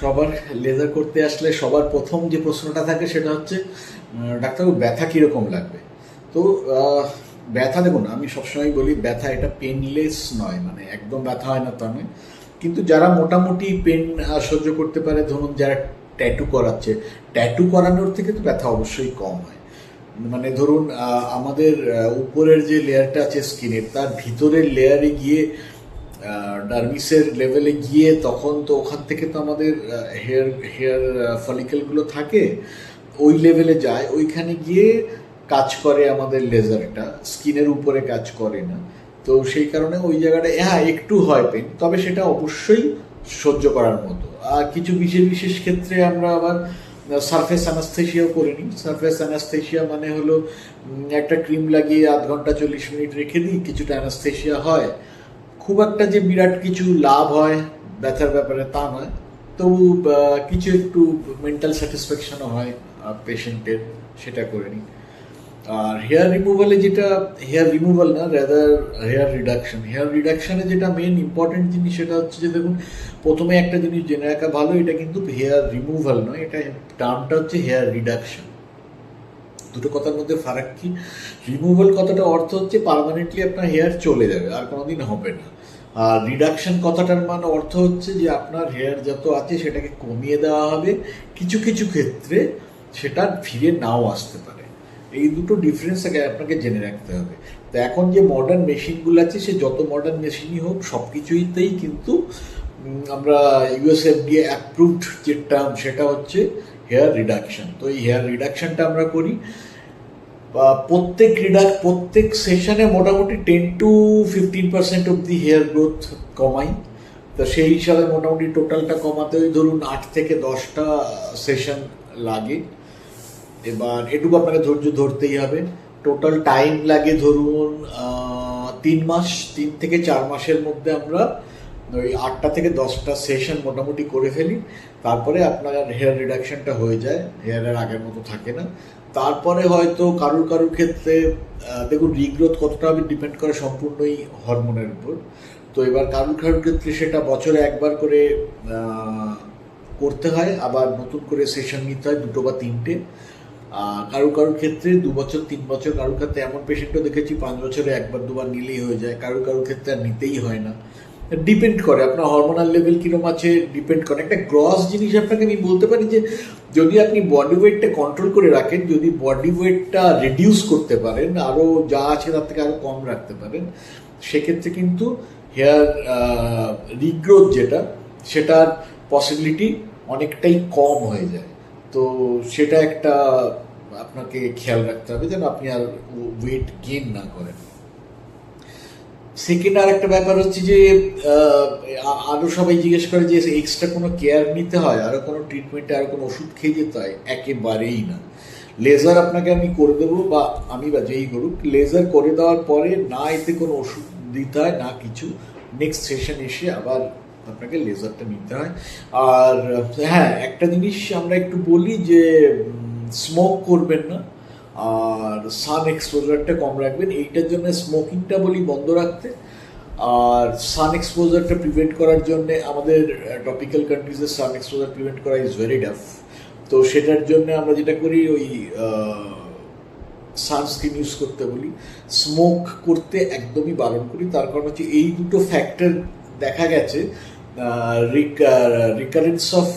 সবার লেজার করতে আসলে সবার প্রথম যে প্রশ্নটা থাকে সেটা হচ্ছে, ডাক্তারবাবু ব্যথা কীরকম লাগবে? তো ব্যথা দেখুন, আমি সবসময় বলি ব্যথা এটা পেনলেস নয়, মানে একদম ব্যথা হয় না তা নয়, কিন্তু যারা মোটামুটি পেন সহ্য করতে পারে, ধরুন যারা ট্যাটু করাচ্ছে, ট্যাটু করানোর থেকে তো ব্যথা অবশ্যই কম হয়। মানে ধরুন আমাদের উপরের যে লেয়ারটা আছে স্কিনের, তার ভিতরের লেয়ারে গিয়ে ডার্মিসের লেভেলে গিয়ে তখন তো ওখান থেকে তো আমাদের হেয়ার হেয়ার ফলিকেলগুলো থাকে, ওই লেভেলে যায়, ওইখানে গিয়ে কাজ করে আমাদের লেজারটা, স্কিনের উপরে কাজ করে না। তো সেই কারণে ওই জায়গাটা হ্যাঁ একটু হয় পেন, তবে সেটা অবশ্যই সহ্য করার মতো। আর কিছু বিশেষ বিশেষ ক্ষেত্রে আমরা আবার সারফেস অ্যানাস্থেশিয়াও করে নিই। সারফেস অ্যানাস্থেশিয়া মানে হলো একটা ক্রিম লাগিয়ে 0.5 ঘন্টা 40 মিনিট রেখে দিই, কিছুটা অ্যানাস্থেশিয়া হয়, খুব একটা যে বিরাট কিছু লাভ হয় ব্যথার ব্যাপারে তা নয়, তবু কিছু একটু মেন্টাল স্যাটিসফ্যাকশনও হয় পেশেন্টের, সেটা করে নিই। আর হেয়ার রিমুভালে যেটা, হেয়ার রিমুভাল না, রাদার হেয়ার রিডাকশন, হেয়ার রিডাকশানে যেটা মেন ইম্পর্টেন্ট জিনিস সেটা হচ্ছে যে দেখুন, প্রথমে একটা জিনিস জেনে রাখা ভালো, এটা কিন্তু হেয়ার রিমুভাল নয়, এটা টার্মটা হচ্ছে হেয়ার রিডাকশন। দুটো কথার মধ্যে ফারাক কি? রিমুভাল কথাটা অর্থ হচ্ছে পার্মানেন্টলি আপনার হেয়ার চলে যাবে, আর কোনোদিন হবে না। আর রিডাকশন কথাটার মানে অর্থ হচ্ছে যে আপনার হেয়ার যত আছে সেটাকে কমিয়ে দেওয়া হবে, কিছু কিছু ক্ষেত্রে সেটা ফিরে নাও আসতে পারে। এই দুটো ডিফারেন্স আপনাকে জেনে রাখতে হবে। তো এখন যে মডার্ন মেশিনগুলো আছে, সে যত মডার্ন মেশিনই হোক, সব কিছুতেই কিন্তু আমরা ইউএসএফডিএ অ্যাপ্রুভড যে টার্ম সেটা হচ্ছে হেয়ার রিডাকশন। তো এই হেয়ার রিডাকশনটা আমরা করি প্রত্যেক সেশনে মোটামুটি 10-15% অব্দি হেয়ার গ্রোথ কমাই। তো সেই হিসাবে মোটামুটি টোটালটা কমাতে ওই ধরুন 8 থেকে 10টা সেশন লাগে। এবার এটুকু আপনাকে ধৈর্য ধরতেই হবে। টোটাল টাইম লাগে ধরুন 3 মাস, 3 থেকে 4 মাসের মধ্যে আমরা ওই 8টা থেকে 10টা সেশন মোটামুটি করে ফেলি। তারপরে আপনার হেয়ার রিডাকশনটা হয়ে যায়, হেয়ারের আগের মতো থাকে না। তারপরে হয়তো কারুর ক্ষেত্রে দেখুন রিগ্রোথ কতটা ডিপেন্ড করে সম্পূর্ণই হরমোনের উপর। তো এবার কারুর ক্ষেত্রে সেটা বছরে একবার করে করতে হয়, আবার নতুন করে সেশন নিতে হয় 2 বা 3টে। কারুর ক্ষেত্রে 2 বছর 3 বছর, কারুর ক্ষেত্রে এমন পেশেন্টও দেখেছি 5 বছরে 1-2 বার নিলেই হয়ে যায়, কারুর ক্ষেত্রে আর নিতেই হয় না। ডিপেন্ড করে আপনার হরমোনাল লেভেল কিরম আছে, ডিপেন্ড করে। একটা গ্রস জিনিস আপনাকে আমি বলতে পারি যে যদি আপনি বডি ওয়েটটা কন্ট্রোল করে রাখেন, যদি বডি ওয়েটটা রিডিউস করতে পারেন, আরও যা আছে তার থেকে আরও কম রাখতে পারেন, সেক্ষেত্রে কিন্তু হেয়ার রিগ্রোথ যেটা, সেটার পসিবিলিটি অনেকটাই কম হয়ে যায়। তো সেটা একটা আপনাকে খেয়াল রাখতে হবে যেন আপনি আর ওয়েট গেইন না করেন। সেকেন্ড আর একটা ব্যাপার হচ্ছে যে আরও সবাই জিজ্ঞেস করে যে এক্সট্রা কোনো কেয়ার নিতে হয়, আরও কোনো ট্রিটমেন্টে আরও কোনো ওষুধ খেয়ে যেতে হয়। একেবারেই না। লেজার আপনাকে আমি করে দেবো, বা আমি বা যেই করুক, লেজার করে দেওয়ার পরে না এতে কোনো ওষুধ দিতে হয় না কিছু, নেক্সট সেশন এসে আবার আপনাকে লেজারটা নিতে হয়। আর হ্যাঁ, একটা জিনিস আমরা একটু বলি যে স্মোক করবেন না, আর সান এক্সপোজারটা কম রাখবেন। এইটার জন্য স্মোকিংটা বলি বন্ধ রাখতে, আর সান এক্সপোজারটা প্রিভেন্ট করার জন্য আমাদের টপিক্যাল কান্ট্রিজে সান এক্সপোজার প্রিভেন্ট করা ইজ ভেরি টাফ। তো সেটার জন্য আমরা যেটা করি, ওই সানস্ক্রিন ইউজ করতে বলি, স্মোক করতে একদমই বারণ করি। তার কারণ হচ্ছে এই দুটো ফ্যাক্টর দেখা গেছে রিকারেন্স অফ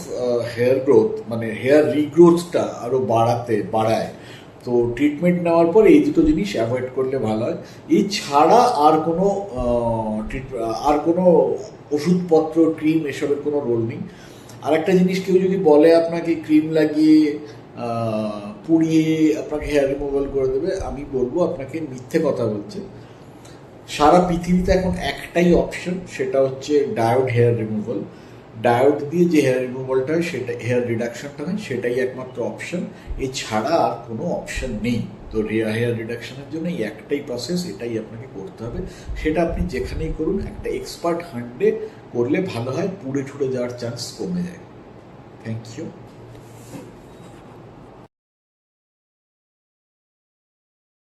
হেয়ার গ্রোথ, মানে হেয়ার রিগ্রোথটা আরও বাড়ায়। তো ট্রিটমেন্ট নেওয়ার পর এই দুটো জিনিস অ্যাভয়েড করলে ভালো হয়। এছাড়া আর কোনো ওষুধপত্র, ক্রিম, এসবের কোনো রোল নেই। আর একটা জিনিস, কেউ যদি বলে আপনাকে ক্রিম লাগিয়ে পুড়িয়ে আপনাকে হেয়ার রিমুভাল করে দেবে, আমি বলবো আপনাকে মিথ্যে কথা বলছে। সারা পৃথিবীতে এখন একটাই অপশন, সেটা হচ্ছে ডায়োড হেয়ার রিমুভাল। ডায়োড দিয়ে যে হেয়ার রিমুভালটা হয়, সেটা হেয়ার রিডাকশনটা হয়, সেটাই একমাত্র অপশন। এছাড়া আর কোনো অপশন নেই। তো হেয়ার রিডাকশনের জন্য এই একটাই প্রসেস, এটাই আপনাকে করতে হবে। সেটা আপনি যেখানেই করুন, একটা এক্সপার্ট হ্যান্ডে করলে ভালো হয়, পুড়ে ঠুড়ে যাওয়ার চান্স কমে যায়। Thank you.